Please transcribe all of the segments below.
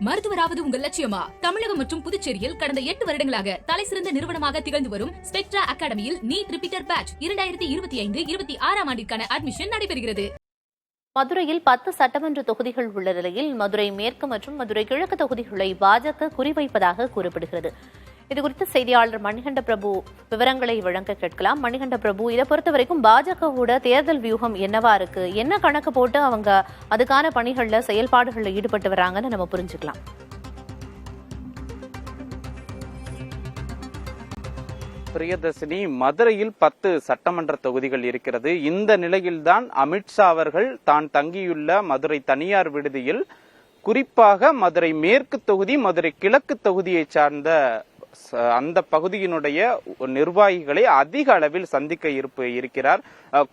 மருத்துவராவது உங்கள் லட்சியமா? தமிழகம் மற்றும் புதுச்சேரியில் கடந்த 8 வருடங்களாக தலைசிறந்த நிறுவனமாக திகழ்ந்து வரும் ஸ்பெக்ட்ரா அகாடமியில் நீட் ரிப்பீட்டர் பேட்ச் 2025-26 ஆண்டிற்கான அட்மிஷன் நடைபெறுகிறது. மதுரையில் 10 சட்டமன்ற தொகுதிகள் உள்ள நிலையில் மதுரை மேற்கு மற்றும் மதுரை கிழக்கு தொகுதிகளை பாஜக குறிவைப்பதாக கூறப்படுகிறது. இதுகுறித்து செய்தியாளர் மணிகண்ட பிரபு விவரங்களை வழங்க கேட்கலாம். மணிகண்ட பிரபு, இதை பொறுத்த வரைக்கும் பாஜகவோட தேர்தல் வியூகம் என்னவா இருக்கு? என்ன கணக்கு போட்டு அவங்க அதுக்கான பணிகள்ல செயல்பாடுகள்ல ஈடுபட்டு வராங்கன்னு நம்ம புரிஞ்சுக்கலாம். பிரியதர்ஷினி, மதுரையில் 10 சட்டமன்ற தொகுதிகள் இருக்கிறது. இந்த நிலையில்தான் அமித்ஷா அவர்கள் தான் தங்கியுள்ள மதுரை தனியார் விடுதியில் குறிப்பாக மதுரை மேற்கு தொகுதி, மதுரை கிழக்கு தொகுதியை சார்ந்த அந்த பகுதியினுடைய நிர்வாகிகளை அதிக அளவில் சந்திக்க இருக்கிறார்.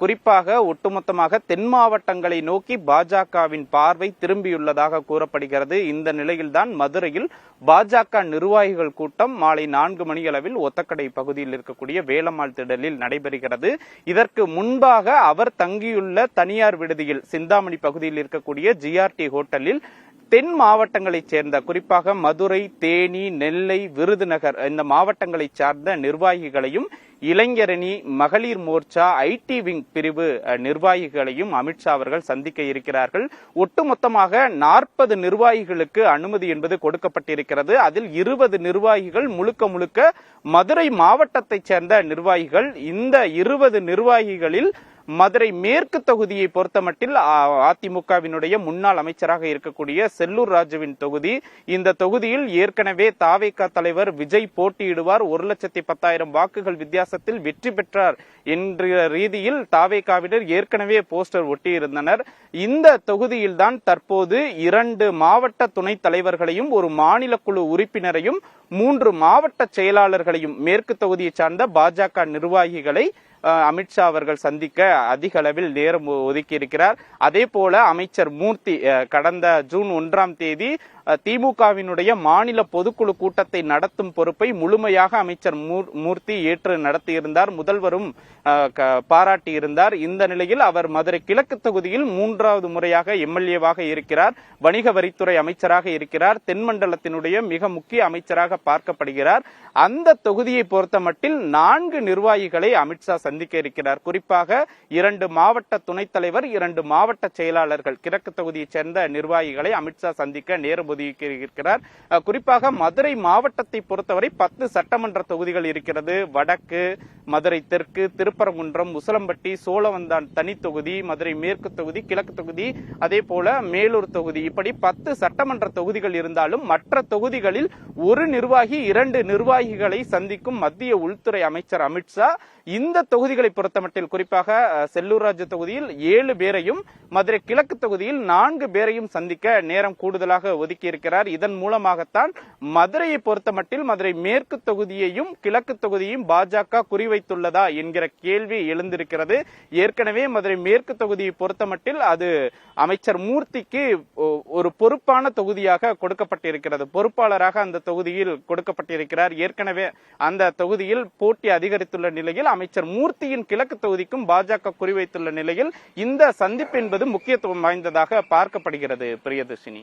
குறிப்பாக ஒட்டுமொத்தமாக தென் மாவட்டங்களை நோக்கி பாஜகவின் பார்வை திரும்பியுள்ளதாக கூறப்படுகிறது. இந்த நிலையில்தான் மதுரையில் பாஜக நிர்வாகிகள் கூட்டம் மாலை 4 மணியளவில் ஒத்தக்கடை பகுதியில் இருக்கக்கூடிய வேலம்மாள் திடலில் நடைபெறுகிறது. இதற்கு முன்பாக அவர் தங்கியுள்ள தனியார் விடுதியில் சிந்தாமணி பகுதியில் இருக்கக்கூடிய ஜிஆர்டி ஹோட்டலில் தென் மாவட்டங்களைச் சேர்ந்த குறிப்பாக மதுரை, தேனி, நெல்லை, விருதுநகர் இந்த மாவட்டங்களைச் சார்ந்த நிர்வாகிகளையும் இளைஞரணி, மகளிர் மோர்ச்சா, ஐடி விங் பிரிவு நிர்வாகிகளையும் அமித்ஷா அவர்கள் சந்திக்க இருக்கிறார்கள். ஒட்டுமொத்தமாக 40 நிர்வாகிகளுக்கு அனுமதி என்பது கொடுக்கப்பட்டிருக்கிறது. அதில் 20 நிர்வாகிகள் முழுக்க மதுரை மாவட்டத்தைச் சேர்ந்த நிர்வாகிகள். இந்த 20 நிர்வாகிகளில் மதுரை மேற்கு தொகுதியை பொறுத்தமட்டில் அதிமுகவினுடைய முன்னாள் அமைச்சராக இருக்கக்கூடிய செல்லூர் ராஜுவின் தொகுதி. இந்த தொகுதியில் ஏற்கனவே தாவேகா தலைவர் விஜய் போட்டியிடுவார், 1,10,000 வாக்குகள் வித்தியாசத்தில் வெற்றி பெற்றார் என்ற ரீதியில் தாவேகாவினர் ஏற்கனவே போஸ்டர் ஒட்டியிருந்தனர். இந்த தொகுதியில்தான் தற்போது 2 மாவட்ட துணைத் தலைவர்களையும், ஒரு மாநில குழு உறுப்பினரையும், 3 மாவட்ட செயலாளர்களையும் மேற்கு தொகுதியை சார்ந்த பாஜக நிர்வாகிகளை அமித்ஷா அவர்கள் சந்திக்க அதிக அளவில் நேரம் ஒதுக்கி இருக்கிறார். அதே போல அமைச்சர் மூர்த்தி கடந்த ஜூன் 1ஆம் தேதி திமுகவினுடைய மாநில பொதுக்குழு கூட்டத்தை நடத்தும் பொறுப்பை முழுமையாக அமைச்சர் மூர்த்தி ஏற்று நடத்தியிருந்தார். முதல்வரும் பாராட்டியிருந்தார். இந்த நிலையில் அவர் மதுரை கிழக்கு தொகுதியில் 3வது முறையாக எம்எல்ஏவாக இருக்கிறார். வணிக வரித்துறை அமைச்சராக இருக்கிறார். தென்மண்டலத்தினுடைய மிக முக்கிய அமைச்சராக பார்க்கப்படுகிறார். அந்த தொகுதியை பொறுத்தமட்டில் 4 நிர்வாகிகளை அமித்ஷா சந்திக்க இருக்கிறார். குறிப்பாக 2 மாவட்ட துணைத் தலைவர், 2 மாவட்ட செயலாளர்கள், கிழக்கு தொகுதியைச் சேர்ந்த நிர்வாகிகளை அமித்ஷா சந்திக்க நேரம் ஒதுக்கியிருக்கிறார். குறிப்பாக மதுரை மாவட்டத்தை பொறுத்தவரை 10 சட்டமன்ற தொகுதிகள் இருக்கிறது. வடக்கு, மதுரை தெற்கு, திருப்பரங்குன்றம், உசிலம்பட்டி, சோழவந்தான் தனி தொகுதி, மதுரை மேற்கு தொகுதி, கிழக்கு தொகுதி, அதே போல மேலூர் தொகுதி, இப்படி 10 சட்டமன்ற தொகுதிகள் இருந்தாலும் மற்ற தொகுதிகளில் ஒரு நிர்வாகி 2 நிர்வாகிகளை சந்திக்கும் மத்திய உள்துறை அமைச்சர் அமித்ஷா இந்த தொகுதிகளை பொறுத்தமட்டில் குறிப்பாக செல்லூர் ராஜு தொகுதியில் 7 பேரையும், மதுரை கிழக்கு தொகுதியில் 4 பேரையும் சந்திக்க நேரம் கூடுதலாக ஒதுக்கி இருக்கிறார். இதன் மூலமாகத்தான் மதுரையை பொறுத்தமட்டில் மதுரை மேற்கு தொகுதியையும் கிழக்கு தொகுதியையும் பாஜக குறிவைத்துள்ளதா என்கிற கேள்வி எழுந்திருக்கிறது. ஏற்கனவே மதுரை மேற்கு தொகுதியை பொறுத்தமட்டில் அது அமைச்சர் மூர்த்திக்கு ஒரு பொறுப்பான தொகுதியாக கொடுக்கப்பட்டிருக்கிறது. பொறுப்பாளராக அந்த தொகுதியில் கொடுக்கப்பட்டிருக்கிறார். ஏற்கனவே அந்த தொகுதியில் போட்டி அதிகரித்துள்ள நிலையில் அமைச்சர் மூர்த்தியின் கிழக்கு தொகுதிக்கும் பாஜக குறிவைத்துள்ள நிலையில் இந்த சந்திப்பு என்பது முக்கியத்துவம் வாய்ந்ததாக பார்க்கப்படுகிறது. பிரியதர்ஷினி,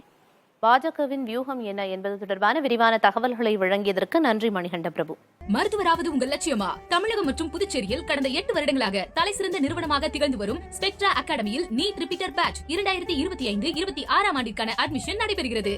பாஜகவின் வியூகம் என்ன என்பது தொடர்பான விரிவான தகவல்களை வழங்கியதற்கு நன்றி மணிகண்ட பிரபு. மருத்துவராவது உங்கள் லட்சியமா? தமிழகம் மற்றும் புதுச்சேரியில் கடந்த 8 வருடங்களாக தலைசிறந்த நிறுவனமாக திகழ்ந்து வரும் ஸ்பெக்ட்ரா அகாடமியில் நீட் ரிப்பீட்டர் பேட்ச் 2025-26 ஆண்டிற்கான அட்மிஷன் நடைபெறுகிறது.